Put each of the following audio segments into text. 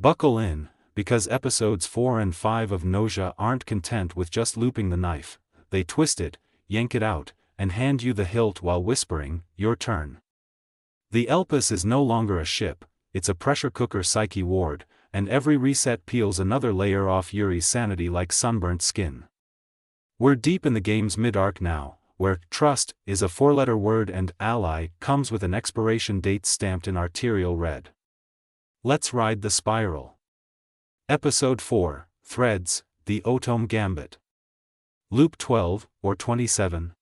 Buckle in, because episodes 4 and 5 of Gnosia aren't content with just looping the knife, they twist it, yank it out, and hand you the hilt while whispering, "Your turn." The Elpis is no longer a ship, it's a pressure cooker psyche ward, and every reset peels another layer off Yuri's sanity like sunburnt skin. We're deep in the game's mid-arc now, where trust is a four-letter word and ally comes with an expiration date stamped in arterial red. Let's ride the spiral. Episode 4, Threads, the Otome Gambit. Loop 12, or 27.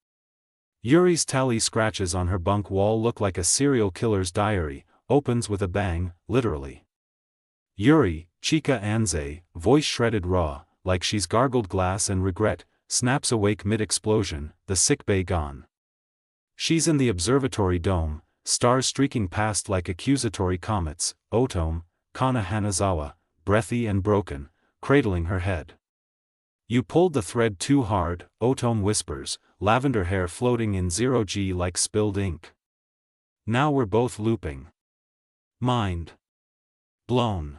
Yuri's tally scratches on her bunk wall look like a serial killer's diary, opens with a bang, literally. Yuri, Chica Anze, voice shredded raw, like she's gargled glass and regret, snaps awake mid-explosion, the sickbay gone. She's in the observatory dome, stars streaking past like accusatory comets, Otome, Kana Hanazawa, breathy and broken, cradling her head. "You pulled the thread too hard," Otome whispers, lavender hair floating in 0G like spilled ink. Now we're both looping. Mind blown.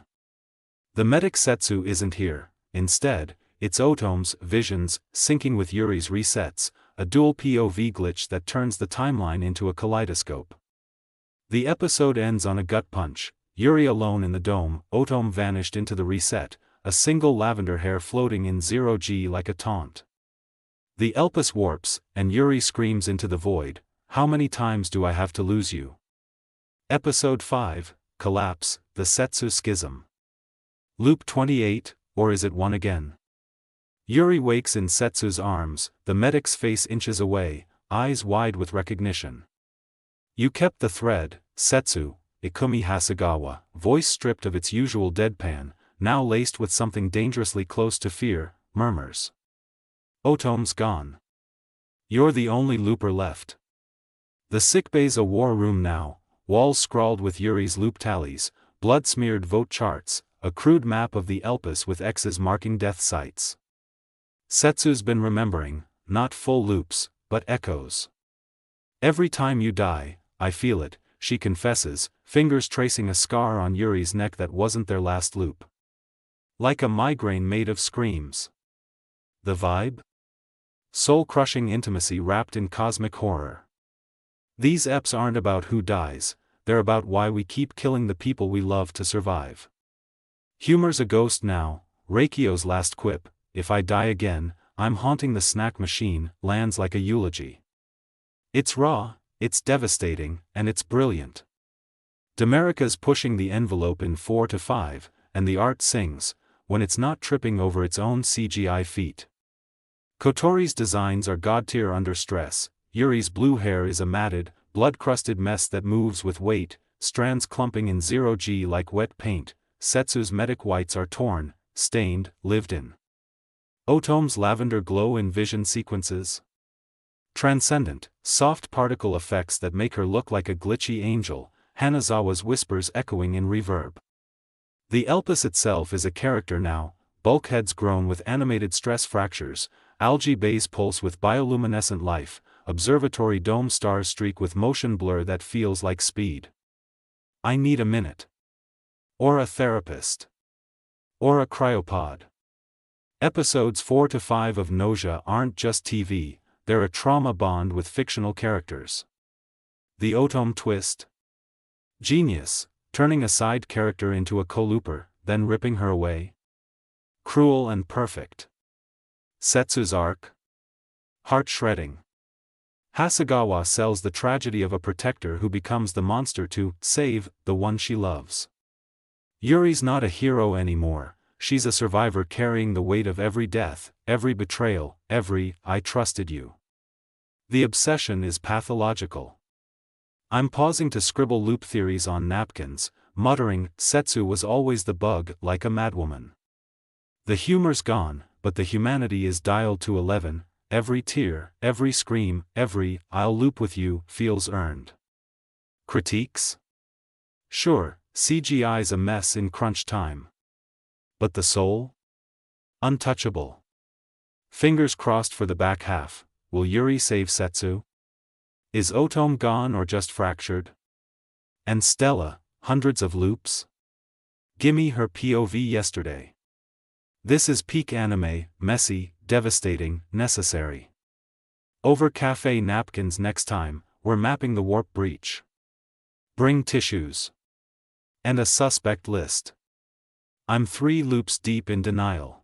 The medic Setsu isn't here, instead, it's Otome's visions syncing with Yuri's resets, a dual POV glitch that turns the timeline into a kaleidoscope. The episode ends on a gut punch, Yuri alone in the dome, Otome vanished into the reset, a single lavender hair floating in 0G like a taunt. The Elpis warps, and Yuri screams into the void, "How many times do I have to lose you?" Episode 5, Collapse, the Setsu Schism. Loop 28, or is it one again? Yuri wakes in Setsu's arms, the medic's face inches away, eyes wide with recognition. "You kept the thread, Setsu," Ikumi Hasegawa, voice stripped of its usual deadpan, now laced with something dangerously close to fear, murmurs. "Otome's gone. You're the only looper left." The sickbay's a war room now, walls scrawled with Yuri's loop tallies, blood-smeared vote charts, a crude map of the Elpis with X's marking death sites. Setsu's been remembering, not full loops, but echoes. "Every time you die, I feel it," she confesses, fingers tracing a scar on Yuri's neck that wasn't their last loop. Like a migraine made of screams. The vibe? Soul-crushing intimacy wrapped in cosmic horror. These eps aren't about who dies, they're about why we keep killing the people we love to survive. Humor's a ghost now, Reikio's last quip, "If I die again, I'm haunting the snack machine," lands like a eulogy. It's raw, it's devastating, and it's brilliant. Demerica's pushing the envelope in 4 to 5, and the art sings, when it's not tripping over its own CGI feet. Kotori's designs are god-tier under stress, Yuri's blue hair is a matted, blood-crusted mess that moves with weight, strands clumping in 0G like wet paint, Setsu's medic whites are torn, stained, lived in. Otome's lavender glow in vision sequences. Transcendent, soft particle effects that make her look like a glitchy angel, Hanazawa's whispers echoing in reverb. The Elpis itself is a character now, bulkheads grown with animated stress fractures, algae bays pulse with bioluminescent life, observatory dome stars streak with motion blur that feels like speed. I need a minute. Or a therapist. Or a cryopod. Episodes 4 to 5 of Gnosia aren't just TV, they're a trauma bond with fictional characters. The Otome twist? Genius, turning a side character into a co-looper, then ripping her away. Cruel and perfect. Setsu's arc? Heart-shredding. Hasegawa sells the tragedy of a protector who becomes the monster to save the one she loves. Yuri's not a hero anymore, she's a survivor carrying the weight of every death, every betrayal, every "I trusted you." The obsession is pathological. I'm pausing to scribble loop theories on napkins, muttering, Setsu was always the bug, like a madwoman. The humor's gone, but the humanity is dialed to 11, every tear, every scream, every "I'll loop with you" feels earned. Critiques? Sure, CGI's a mess in crunch time. But the soul? Untouchable. Fingers crossed for the back half, will Yuri save Setsu? Is Otome gone or just fractured? And Stella, hundreds of loops? Gimme her POV yesterday. This is peak anime, messy, devastating, necessary. Over cafe napkins next time, we're mapping the warp breach. Bring tissues. And a suspect list. I'm 3 loops deep in denial.